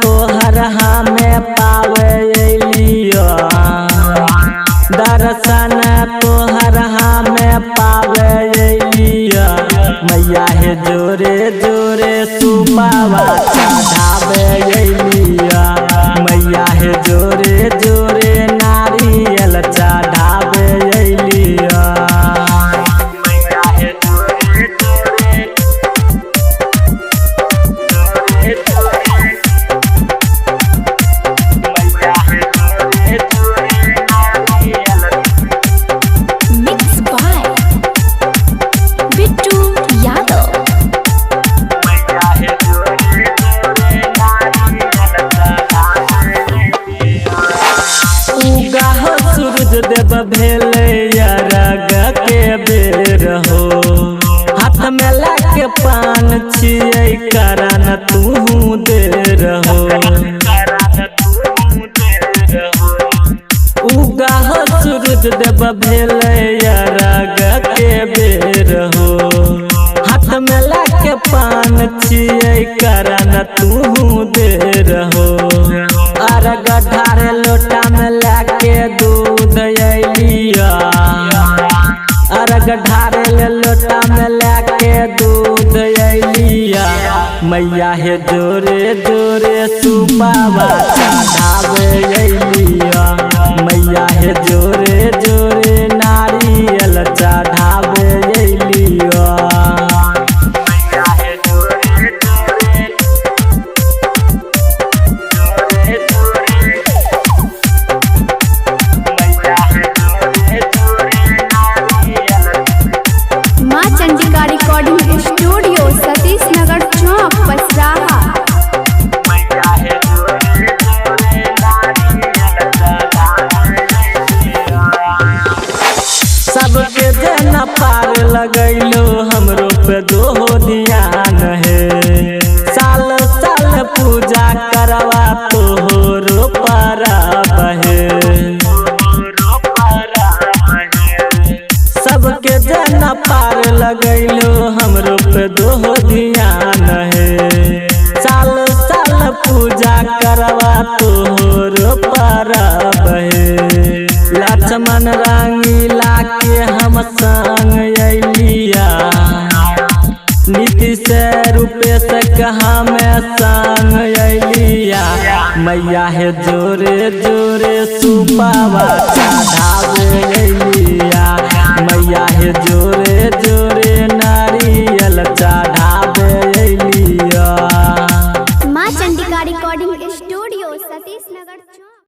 तोहर हमें पावे अलिया, दर्शन तोहर हमें पावे अलिया। मैया हे जोरे जोरे सुबावा चढ़ावे अलिया, मैया हे जोरे जोरे नारियल चढ़ावे अलिया। सूरज देव भेले अरग के बेर हो, हाथ में लाके पान छियै करन तू देर हो। उगा हो सूरज देव भेले अरग के बेर हो, हाथ में लाके पान छियै करन तू देर हो। अरग ढारे लोटा में लाके दूध अलिया, अरग ढारे लोटा में लाके दूध अलिया। मैया हे जोरे जोरे सुबावा चढ़ावे अलिया, मैया हे जोरे जोरे नारियल चढ़ावे अलिया। रिकॉर्डिंग स्टूडियो सतीश नगर चौक पसराहा। सबके जना पार लगैलो हमरो पे दो ध्यान है, साल साल पूजा करवा तोहरो परब है। सबके जना पार लगैलो हमरो पे दो ध्यान है, साल साल पूजा करवा तोहरो परब है। लक्ष्मण रंगीला के हम संग अलिया, नीतीश रूपेश कहा में संग अलिया। मैया हे जोरे जोरे सुबावा चढ़ावे अलिया, मैया हे जोरे जोरे नारियल चढ़ावे अलिया। माँ चंडिका रिकॉर्डिंग स्टूडियो सतीश नगर चौक।